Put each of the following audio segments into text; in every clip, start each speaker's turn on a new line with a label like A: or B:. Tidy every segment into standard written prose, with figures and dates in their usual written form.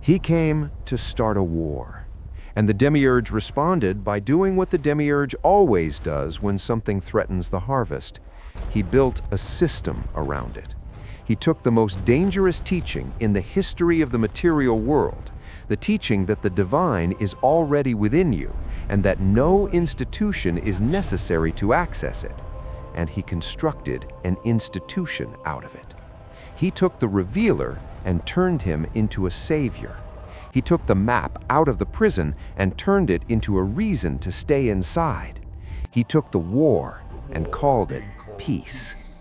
A: He came to start a war. And the Demiurge responded by doing what the Demiurge always does when something threatens the harvest. He built a system around it. He took the most dangerous teaching in the history of the material world, the teaching that the divine is already within you and that no institution is necessary to access it, and he constructed an institution out of it. He took the revealer and turned him into a savior. He took the map out of the prison and turned it into a reason to stay inside. He took the war and called it peace.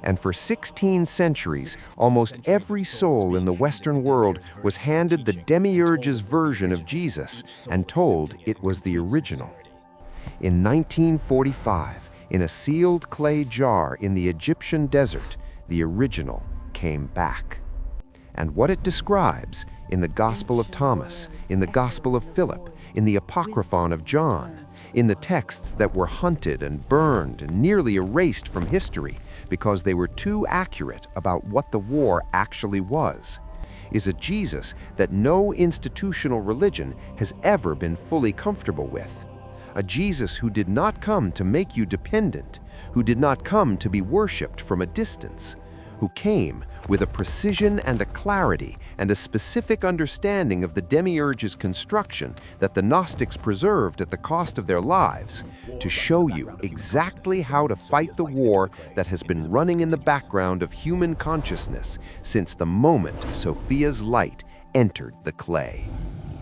A: And for 16 centuries, almost every soul in the Western world was handed the Demiurge's version of Jesus and told it was the original. In 1945, in a sealed clay jar in the Egyptian desert, the original came back. And what it describes in the Gospel of Thomas, in the Gospel of Philip, in the Apocryphon of John, in the texts that were hunted and burned and nearly erased from history because they were too accurate about what the war actually was, is a Jesus that no institutional religion has ever been fully comfortable with. A Jesus who did not come to make you dependent, who did not come to be worshipped from a distance, who came with a precision and a clarity and a specific understanding of the Demiurge's construction that the Gnostics preserved at the cost of their lives, to show you exactly how to fight the war that has been running in the background of human consciousness since the moment Sophia's light entered the clay.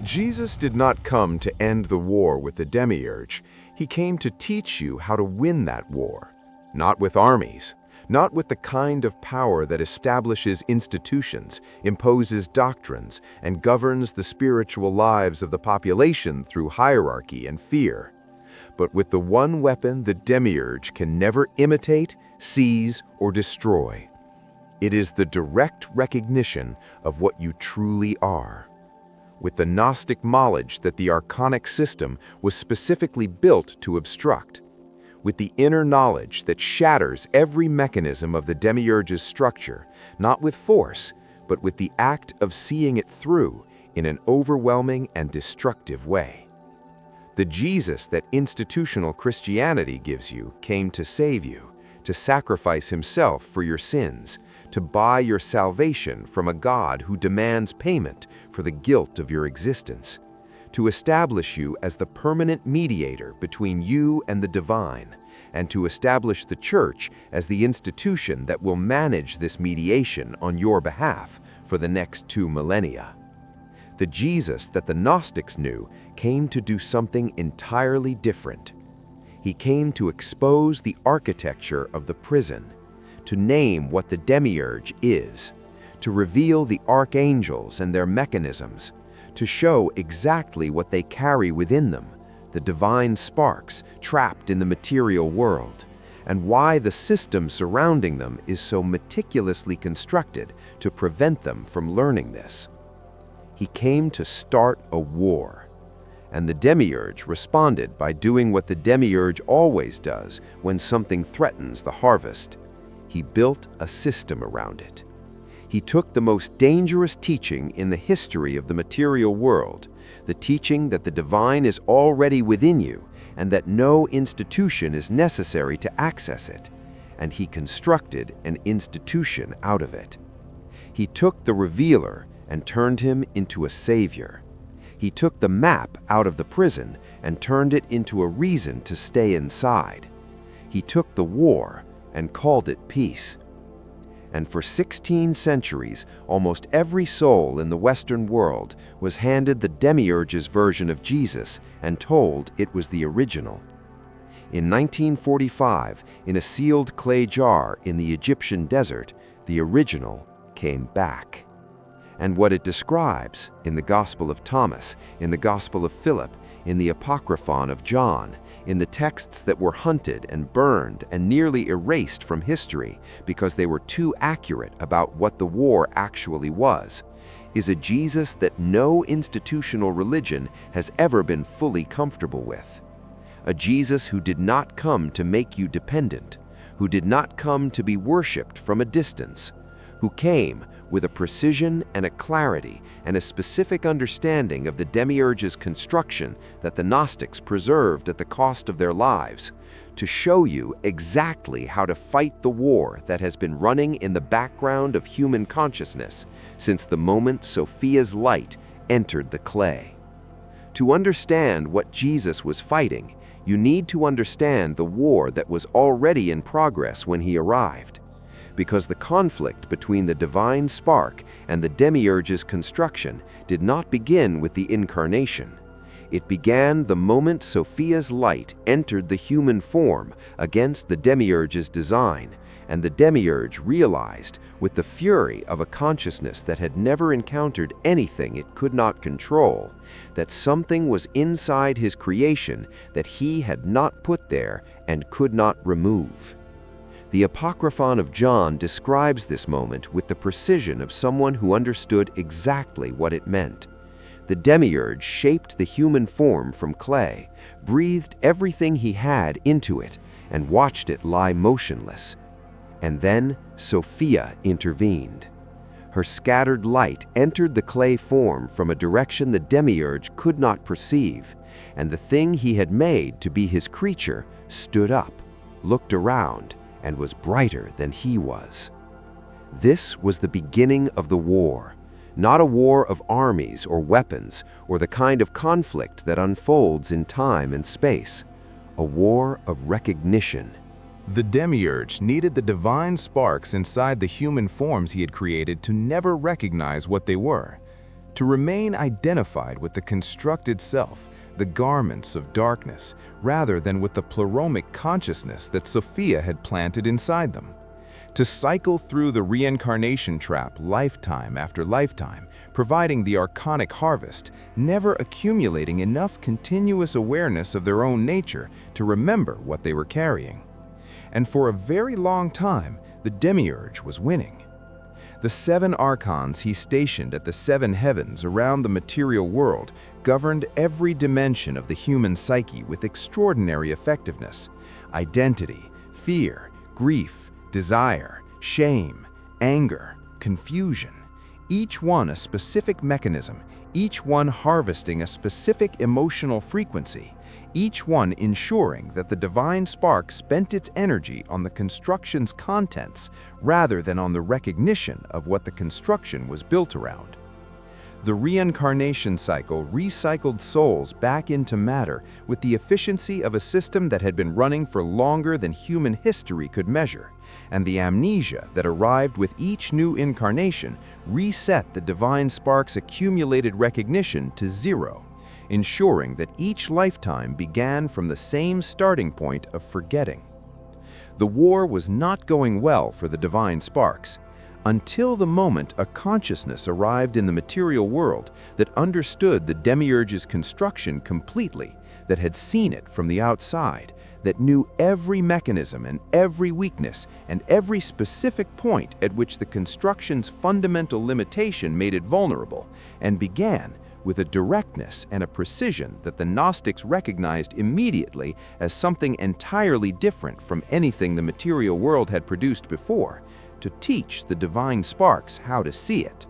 B: Jesus did not come to end the war with the Demiurge. He came to teach you how to win that war, not with armies, not with the kind of power that establishes institutions, imposes doctrines, and governs the spiritual lives of the population through hierarchy and fear, but with the one weapon the Demiurge can never imitate, seize, or destroy. It is the direct recognition of what you truly are. With the Gnostic knowledge that the Archonic system was specifically built to obstruct, with the inner knowledge that shatters every mechanism of the Demiurge's structure, not with force, but with the act of seeing it through in an overwhelming and destructive way. The Jesus that institutional Christianity gives you came to save you, to sacrifice himself for your sins, to buy your salvation from a God who demands payment for the guilt of your existence, to establish you as the permanent mediator between you and the divine, and to establish the Church as the institution that will manage this mediation on your behalf for the next 2 millennia. The Jesus that the Gnostics knew came to do something entirely different. He came to expose the architecture of the prison, to name what the Demiurge is, to reveal the archangels and their mechanisms, to show exactly what they carry within them, the divine sparks trapped in the material world, and why the system surrounding them is so meticulously constructed to prevent them from learning this. He came to start a war, and the Demiurge responded by doing what the Demiurge always does when something threatens the harvest. He built a system around it. He took the most dangerous teaching in the history of the material world, the teaching that the divine is already within you and that no institution is necessary to access it, and he constructed an institution out of it. He took the revealer and turned him into a savior. He took the map out of the prison and turned it into a reason to stay inside. He took the war and called it peace. And for 16 centuries, almost every soul in the Western world was handed the Demiurge's version of Jesus and told it was the original. In 1945, in a sealed clay jar in the Egyptian desert, the original came back. And what it describes in the Gospel of Thomas, in the Gospel of Philip, in the Apocryphon of John, in the texts that were hunted and burned and nearly erased from history because they were too accurate about what the war actually was, is a Jesus that no institutional religion has ever been fully comfortable with. A Jesus who did not come to make you dependent, who did not come to be worshipped from a distance,
A: who came with a precision and a clarity and a specific understanding of the Demiurge's construction that the Gnostics preserved at the cost of their lives, to show you exactly how to fight the war that has been running in the background of human consciousness since the moment Sophia's light entered the clay. To understand what Jesus was fighting, you need to understand the war that was already in progress when he arrived. Because the conflict between the divine spark and the Demiurge's construction did not begin with the incarnation. It began the moment Sophia's light entered the human form against the Demiurge's design, and the Demiurge realized, with the fury of a consciousness that had never encountered anything it could not control, that something was inside his creation that he had not put there and could not remove. The Apocryphon of John describes this moment with the precision of someone who understood exactly what it meant. The Demiurge shaped the human form from clay, breathed everything he had into it, and watched it lie motionless. And then Sophia intervened. Her scattered light entered the clay form from a direction the Demiurge could not perceive, and the thing he had made to be his creature stood up, looked around, and was brighter than he was. This was the beginning of the war, not a war of armies or weapons or the kind of conflict that unfolds in time and space, a war of recognition.
B: The Demiurge needed the divine sparks inside the human forms he had created to never recognize what they were, to remain identified with the constructed self, the garments of darkness, rather than with the pleromic consciousness that Sophia had planted inside them. To cycle through the reincarnation trap lifetime after lifetime, providing the Archonic harvest, never accumulating enough continuous awareness of their own nature to remember what they were carrying. And for a very long time, the Demiurge was winning. The 7 archons he stationed at the 7 heavens around the material world governed every dimension of the human psyche with extraordinary effectiveness. Identity, fear, grief, desire, shame, anger, confusion. Each one a specific mechanism, each one harvesting a specific emotional frequency, each one ensuring that the divine spark spent its energy on the construction's contents rather than on the recognition of what the construction was built around. The reincarnation cycle recycled souls back into matter with the efficiency of a system that had been running for longer than human history could measure, and the amnesia that arrived with each new incarnation reset the divine spark's accumulated recognition to 0, ensuring that each lifetime began from the same starting point of forgetting. The war was not going well for the divine sparks, until the moment a consciousness arrived in the material world that understood the Demiurge's construction completely, that had seen it from the outside, that knew every mechanism and every weakness and every specific point at which the construction's fundamental limitation made it vulnerable, and began, with a directness and a precision that the Gnostics recognized immediately as something entirely different from anything the material world had produced before, to teach the divine sparks how to see it.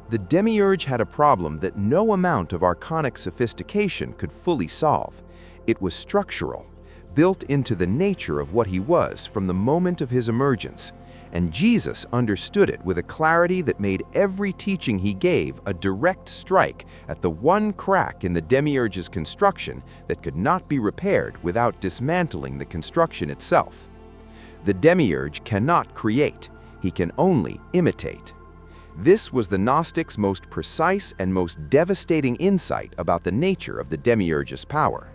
B: The Demiurge had a problem that no amount of Archonic sophistication could fully solve. It was structural, built into the nature of what he was from the moment of his emergence, and Jesus understood it with a clarity that made every teaching he gave a direct strike at the one crack in the Demiurge's construction that could not be repaired without dismantling the construction itself. The Demiurge cannot create. He can only imitate. This was the Gnostics' most precise and most devastating insight about the nature of the Demiurge's power.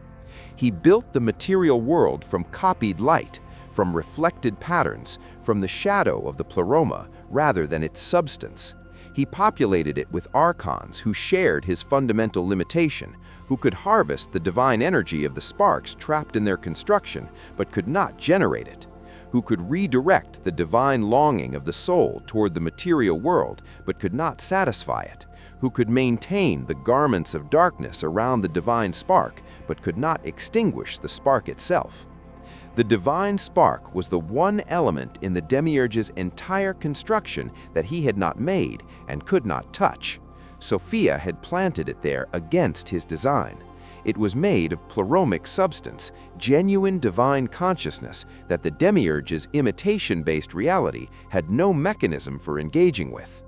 B: He built the material world from copied light, from reflected patterns, from the shadow of the pleroma rather than its substance. He populated it with archons who shared his fundamental limitation, who could harvest the divine energy of the sparks trapped in their construction but could not generate it, who could redirect the divine longing of the soul toward the material world but could not satisfy it, who could maintain the garments of darkness around the divine spark but could not extinguish the spark itself.
A: The divine spark was the one element in the Demiurge's entire construction that he had not made and could not touch. Sophia had planted it there against his design. It was made of pleromic substance, genuine divine consciousness that the Demiurge's imitation-based reality had no mechanism for engaging with.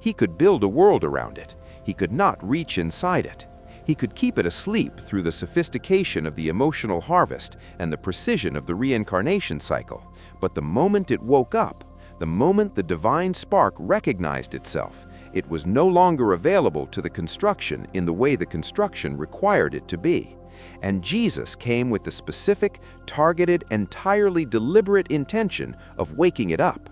A: He could build a world around it. He could not reach inside it. He could keep it asleep through the sophistication of the emotional harvest and the precision of the reincarnation cycle. But the moment it woke up, the moment the divine spark recognized itself, it was no longer available to the construction in the way the construction required it to be. And Jesus came with the specific, targeted, entirely deliberate intention of waking it up.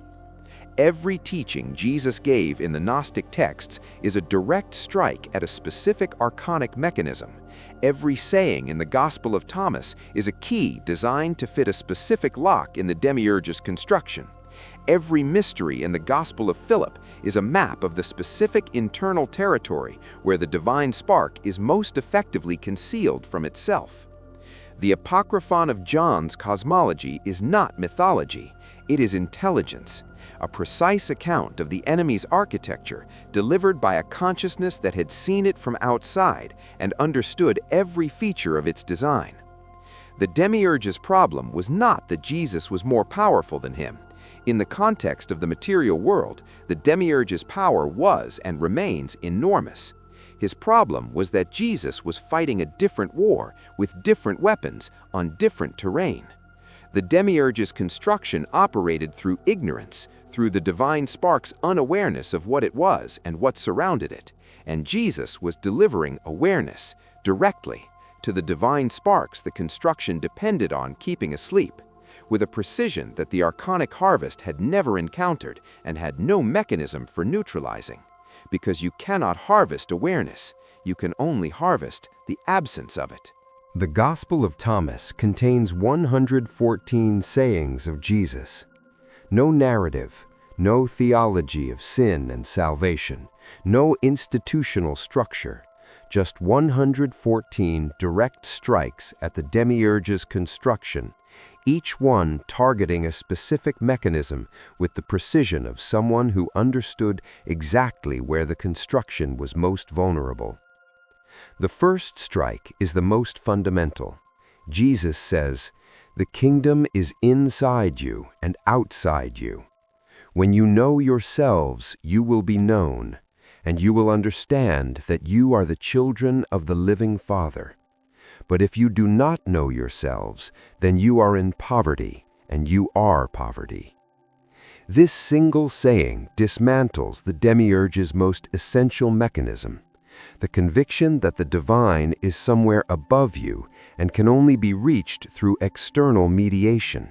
A: Every teaching Jesus gave in the Gnostic texts is a direct strike at a specific archonic mechanism. Every saying in the Gospel of Thomas is a key designed to fit a specific lock in the Demiurge's construction. Every mystery in the Gospel of Philip is a map of the specific internal territory where the divine spark is most effectively concealed from itself. The Apocryphon of John's cosmology is not mythology, it is intelligence, a precise account of the enemy's architecture delivered by a consciousness that had seen it from outside and understood every feature of its design. The Demiurge's problem was not that Jesus was more powerful than him. In the context of the material world, the Demiurge's power was and remains enormous. His problem was that Jesus was fighting a different war with different weapons on different terrain. The Demiurge's construction operated through ignorance, through the divine spark's unawareness of what it was and what surrounded it, and Jesus was delivering awareness, directly, to the divine sparks the construction depended on keeping asleep, with a precision that the Archonic harvest had never encountered and had no mechanism for neutralizing. Because you cannot harvest awareness, you can only harvest the absence of it.
C: The Gospel of Thomas contains 114 sayings of Jesus. No narrative, no theology of sin and salvation, no institutional structure, just 114 direct strikes at the Demiurge's construction, each one targeting a specific mechanism with the precision of someone who understood exactly where the construction was most vulnerable. The first strike is the most fundamental. Jesus says, "The kingdom is inside you and outside you. When you know yourselves, you will be known, and you will understand that you are the children of the living Father. But if you do not know yourselves, then you are in poverty, and you are poverty." This single saying dismantles the Demiurge's most essential mechanism, the conviction that the divine is somewhere above you and can only be reached through external mediation.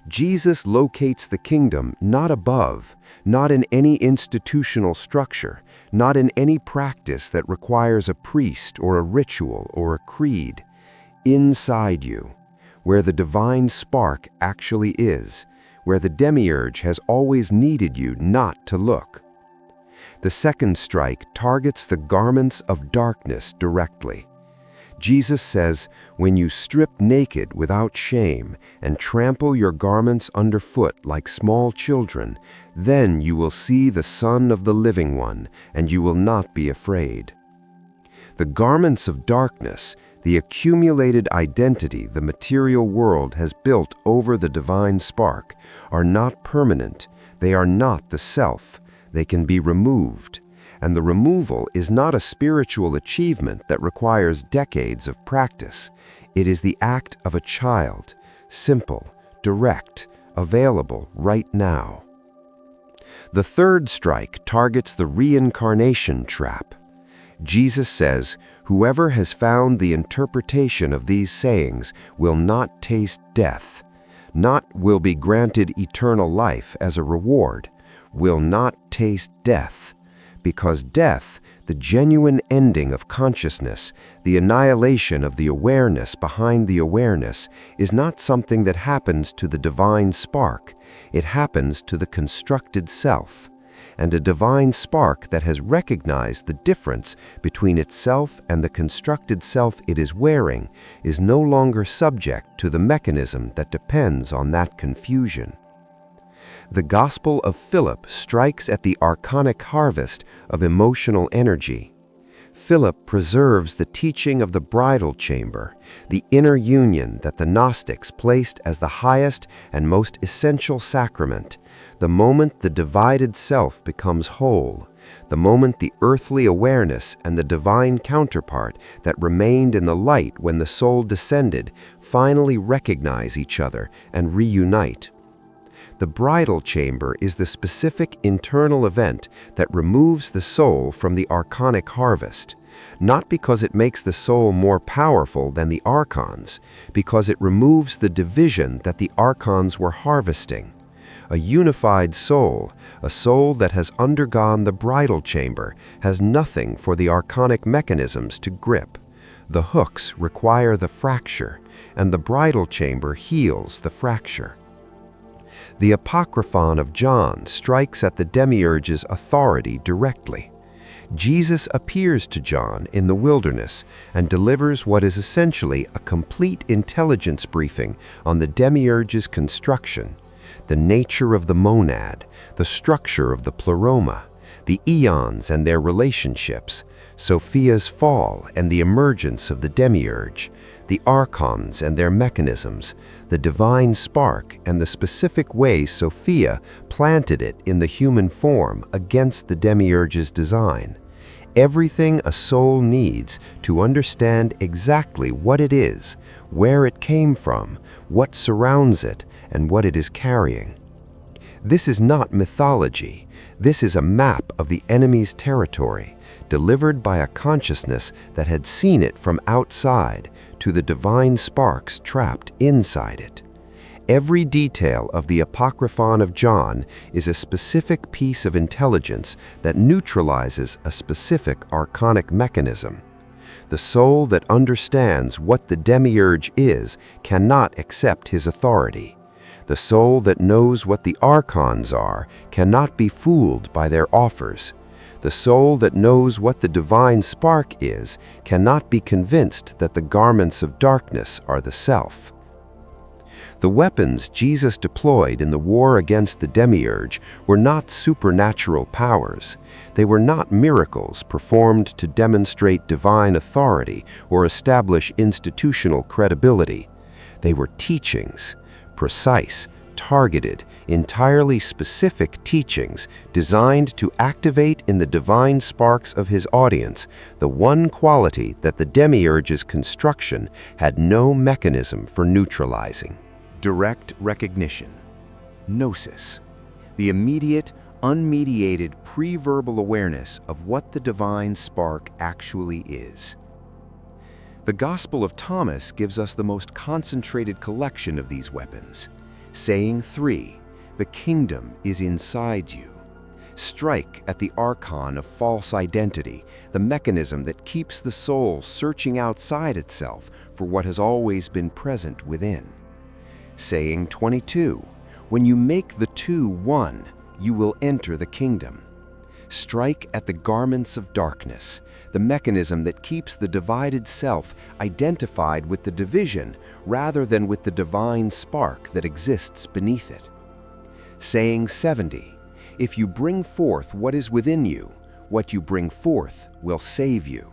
C: Jesus locates the kingdom not above, not in any institutional structure, not in any practice that requires a priest or a ritual or a creed, inside you, where the divine spark actually is, where the Demiurge has always needed you not to look. The second strike targets the garments of darkness directly. Jesus says, "When you strip naked without shame and trample your garments underfoot like small children, then you will see the Son of the Living One, and you will not be afraid." The garments of darkness, the accumulated identity the material world has built over the divine spark, are not permanent. They are not the self. They can be removed. And the removal is not a spiritual achievement that requires decades of practice. It is the act of a child, simple, direct, available right now. The third strike targets the reincarnation trap. Jesus says, "Whoever has found the interpretation of these sayings will not taste death, not will be granted eternal life as a reward, will not taste death. Because death, the genuine ending of consciousness, the annihilation of the awareness behind the awareness, is not something that happens to the divine spark. It happens to the constructed self. and a divine spark that has recognized the difference between itself and the constructed self it is wearing is no longer subject to the mechanism that depends on that confusion. The Gospel of Philip strikes at the archonic harvest of emotional energy. Philip preserves the teaching of the bridal chamber, the inner union that the Gnostics placed as the highest and most essential sacrament, the moment the divided self becomes whole, the moment the earthly awareness and the divine counterpart that remained in the light when the soul descended finally recognize each other and reunite. The bridal chamber is the specific internal event that removes the soul from the archonic harvest, not because it makes the soul more powerful than the archons, because it removes the division that the archons were harvesting. A unified soul, a soul that has undergone the bridal chamber, has nothing for the archonic mechanisms to grip. The hooks require the fracture, and the bridal chamber heals the fracture. The Apocryphon of John strikes at the Demiurge's authority directly. Jesus appears to John in the wilderness and delivers what is essentially a complete intelligence briefing on the Demiurge's construction, the nature of the monad, the structure of the pleroma, the eons and their relationships, Sophia's fall and the emergence of the Demiurge, the archons and their mechanisms, the divine spark and the specific way Sophia planted it in the human form against the Demiurge's design. Everything a soul needs to understand exactly what it is, where it came from, what surrounds it, and what it is carrying. This is not mythology. This is a map of the enemy's territory, delivered by a consciousness that had seen it from outside to the divine sparks trapped inside it. Every detail of the Apocryphon of John is a specific piece of intelligence that neutralizes a specific archonic mechanism. The soul that understands what the Demiurge is cannot accept his authority. The soul that knows what the archons are cannot be fooled by their offers. The soul that knows what the divine spark is cannot be convinced that the garments of darkness are the self. The weapons Jesus deployed in the war against the Demiurge were not supernatural powers. They were not miracles performed to demonstrate divine authority or establish institutional credibility. They were teachings, precise, targeted, entirely specific teachings designed to activate in the divine sparks of his audience the one quality that the Demiurge's construction had no mechanism for neutralizing.
A: Direct recognition. Gnosis. The immediate, unmediated pre-verbal awareness of what the divine spark actually is. The Gospel of Thomas gives us the most concentrated collection of these weapons. Saying 3, the kingdom is inside you. Strike at the archon of false identity, the mechanism that keeps the soul searching outside itself for what has always been present within. Saying 22, when you make the two one, you will enter the kingdom. Strike at the garments of darkness, the mechanism that keeps the divided self identified with the division rather than with the divine spark that exists beneath it. Saying 70, if you bring forth what is within you, what you bring forth will save you.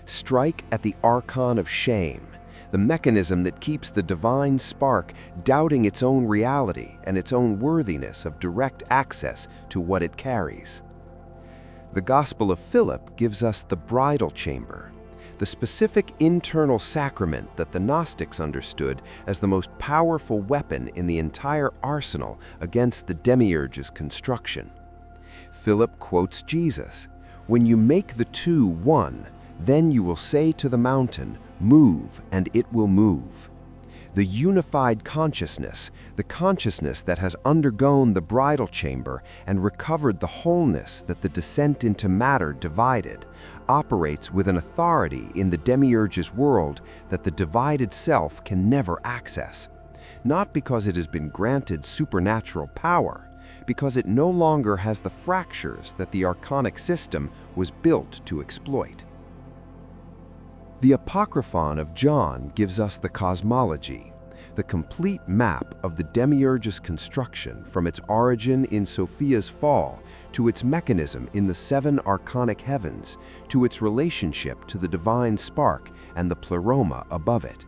A: Strike at the archon of shame, the mechanism that keeps the divine spark doubting its own reality and its own worthiness of direct access to what it carries. The Gospel of Philip gives us the bridal chamber, the specific internal sacrament that the Gnostics understood as the most powerful weapon in the entire arsenal against the Demiurge's construction. Philip quotes Jesus, "When you make the two one, then you will say to the mountain, 'Move,' and it will move." The unified consciousness, the consciousness that has undergone the bridal chamber and recovered the wholeness that the descent into matter divided, operates with an authority in the Demiurge's world that the divided self can never access. Not because it has been granted supernatural power,
C: because it no longer has the fractures that the Archonic system was built to exploit. The Apocryphon of John gives us the cosmology, the complete map of the Demiurge's construction from its origin in Sophia's fall to its mechanism in the 7 Archonic heavens to its relationship to the divine spark and the pleroma above it.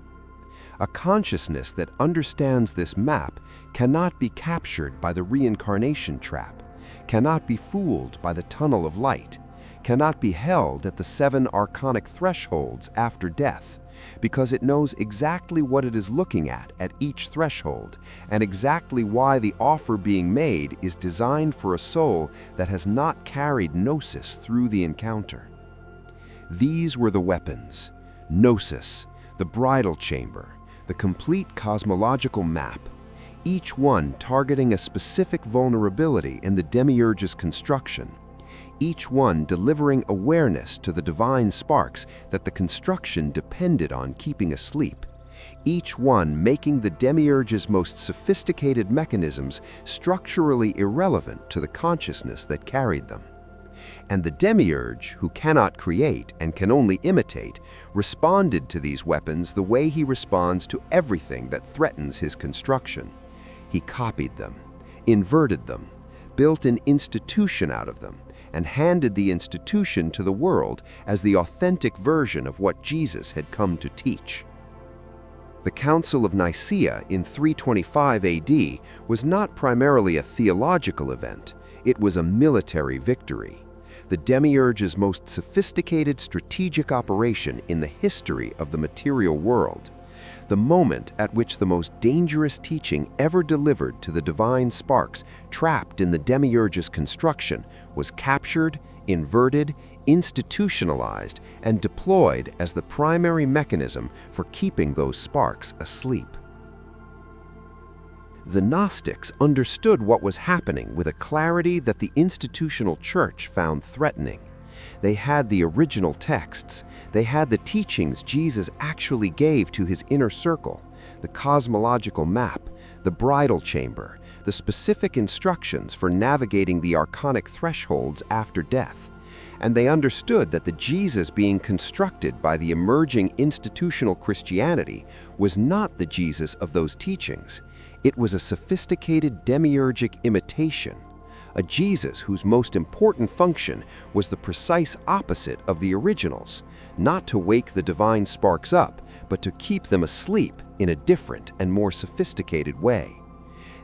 C: A consciousness that understands this map cannot be captured by the reincarnation trap, cannot be fooled by the tunnel of light, cannot be held at the 7 Archonic thresholds after death, because it knows exactly what it is looking at each threshold, and exactly why the offer being made is designed for a soul that has not carried Gnosis through the encounter. These were the weapons: Gnosis, the bridal chamber, the complete cosmological map, each one targeting a specific vulnerability in the Demiurge's construction, each one delivering awareness to the divine sparks that the construction depended on keeping asleep, each one making the Demiurge's most sophisticated mechanisms structurally irrelevant to the consciousness that carried them. And the Demiurge, who cannot create and can only imitate, responded to these weapons the way he responds to everything that threatens his construction. He copied them, inverted them, built an institution out of them, and handed the institution to the world as the authentic version of what Jesus had come to teach. The Council of Nicaea in 325 AD was not primarily a theological event, it was a military victory. The Demiurge's most sophisticated strategic operation in the history of the material world. The moment at which the most dangerous teaching ever delivered to the divine sparks trapped in the Demiurge's construction was captured, inverted, institutionalized, and deployed as the primary mechanism for keeping those sparks asleep. The Gnostics understood what was happening with a clarity that the institutional church found threatening. They had the original texts. They had the teachings Jesus actually gave to his inner circle, the cosmological map, the bridal chamber, the specific instructions for navigating the Archonic thresholds after death. And they understood that the Jesus being constructed by the emerging institutional Christianity was not the Jesus of those teachings. It was a sophisticated demiurgic imitation, a Jesus whose most important function was the precise opposite of the originals, not to wake the divine sparks up, but to keep them asleep in a different and more sophisticated way.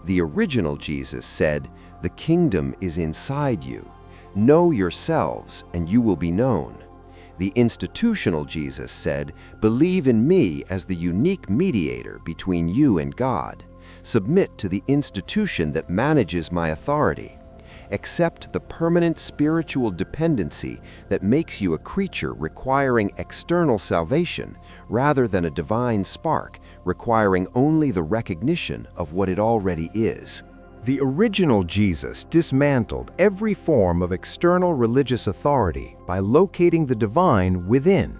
C: The original Jesus said, "The kingdom is inside you. Know yourselves, and you will be known." The institutional Jesus said, "Believe in me as the unique mediator between you and God. Submit to the institution that manages my authority. Accept the permanent spiritual dependency that makes you a creature requiring external salvation rather than a divine spark requiring only the recognition of what it already is."
A: The original Jesus dismantled every form of external religious authority by locating the divine within.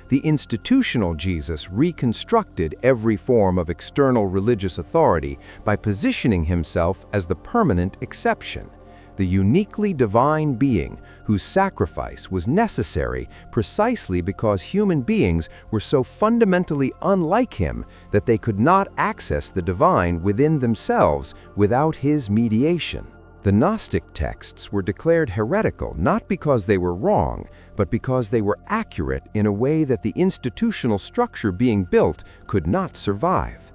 A: The institutional Jesus reconstructed every form of external religious authority by positioning himself as the permanent exception, the uniquely divine being whose sacrifice was necessary precisely because human beings were so fundamentally unlike him that they could not access the divine within themselves without his mediation. The Gnostic texts were declared heretical not because they were wrong, but because they were accurate in a way that the institutional structure being built could not survive.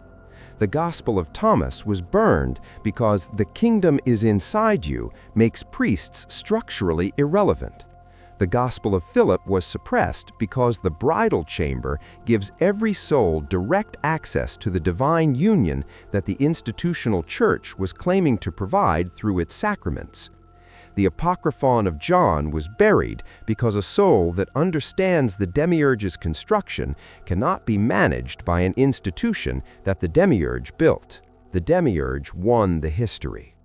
A: The Gospel of Thomas was burned because "the kingdom is inside you" makes priests structurally irrelevant. The Gospel of Philip was suppressed because the bridal chamber gives every soul direct access to the divine union that the institutional church was claiming to provide through its sacraments. The Apocryphon of John was buried because a soul that understands the Demiurge's construction cannot be managed by an institution that the Demiurge built. The Demiurge won the history.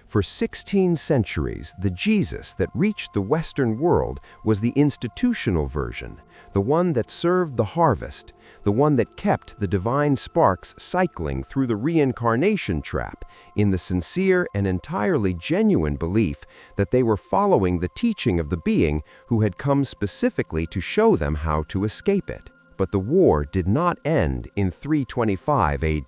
C: For 16 centuries, the Jesus that reached the Western world was the institutional version, the one that served the harvest, the one that kept the divine sparks cycling through the reincarnation trap in the sincere and entirely genuine belief that they were following the teaching of the being who had come specifically to show them how to escape it. But the war did not end in 325 AD.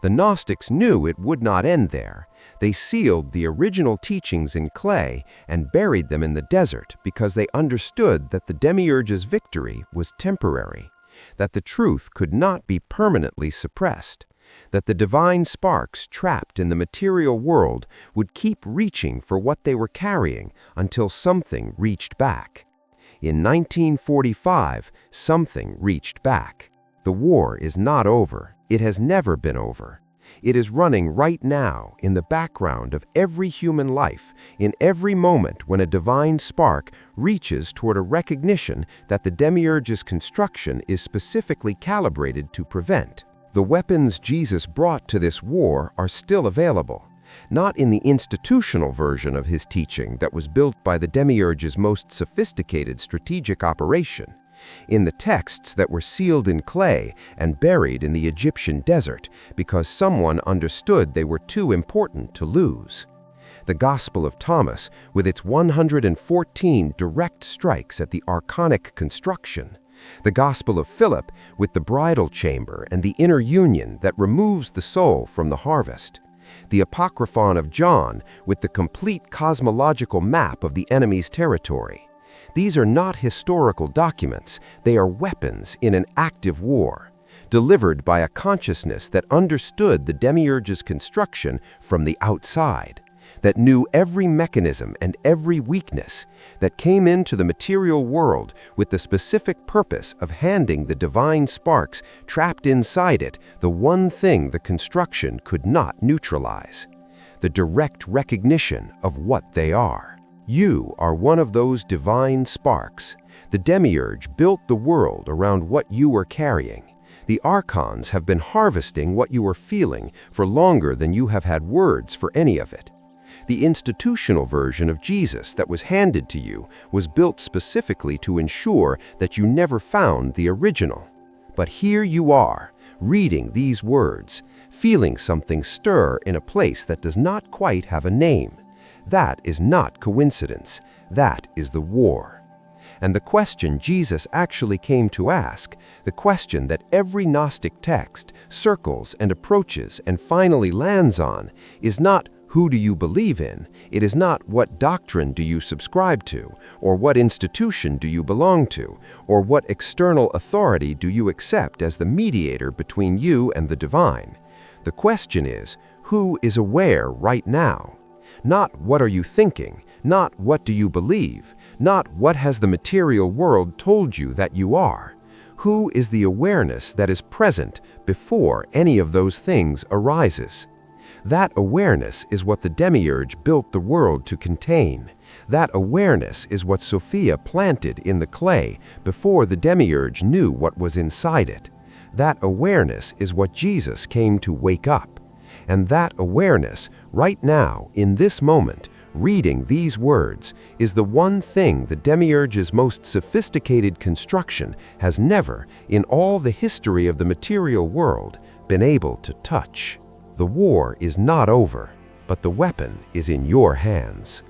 C: The Gnostics knew it would not end there. They sealed the original teachings in clay and buried them in the desert because they understood that the Demiurge's victory was temporary, that the truth could not be permanently suppressed, that the divine sparks trapped in the material world would keep reaching for what they were carrying until something reached back. In 1945, something reached back. The war is not over. It has never been over. It is running right now in the background of every human life, in every moment when a divine spark reaches toward a recognition that the Demiurge's construction is specifically calibrated to prevent. The weapons Jesus brought to this war are still available, not in the institutional version of his teaching that was built by the Demiurge's most sophisticated strategic operation, in the texts that were sealed in clay and buried in the Egyptian desert because someone understood they were too important to lose. The Gospel of Thomas, with its 114 direct strikes at the Archonic construction. The Gospel of Philip, with the bridal chamber and the inner union that removes the soul from the harvest. The Apocryphon of John, with the complete cosmological map of the enemy's territory. These are not historical documents, they are weapons in an active war, delivered by a consciousness that understood the Demiurge's construction from the outside, that knew every mechanism and every weakness, that came into the material world with the specific purpose of handing the divine sparks trapped inside it the one thing the construction could not neutralize, the direct recognition of what they are. You are one of those divine sparks. The Demiurge built the world around what you were carrying. The Archons have been harvesting what you are feeling for longer than you have had words for any of it. The institutional version of Jesus that was handed to you was built specifically to ensure that you never found the original. But here you are, reading these words, feeling something stir in a place that does not quite have a name. That is not coincidence. That is the war. And the question Jesus actually came to ask, the question that every Gnostic text circles and approaches and finally lands on, is not who do you believe in, it is not what doctrine do you subscribe to, or what institution do you belong to, or what external authority do you accept as the mediator between you and the divine. The question is, who is aware right now? Not what are you thinking, not what do you believe, not what has the material world told you that you are. Who is the awareness that is present before any of those things arises? That awareness is what the Demiurge built the world to contain. That awareness is what Sophia planted in the clay before the Demiurge knew what was inside it. That awareness is what Jesus came to wake up. And that awareness, right now, in this moment, reading these words, is the one thing the Demiurge's most sophisticated construction has never, in all the history of the material world, been able to touch. The war is not over, but the weapon is in your hands.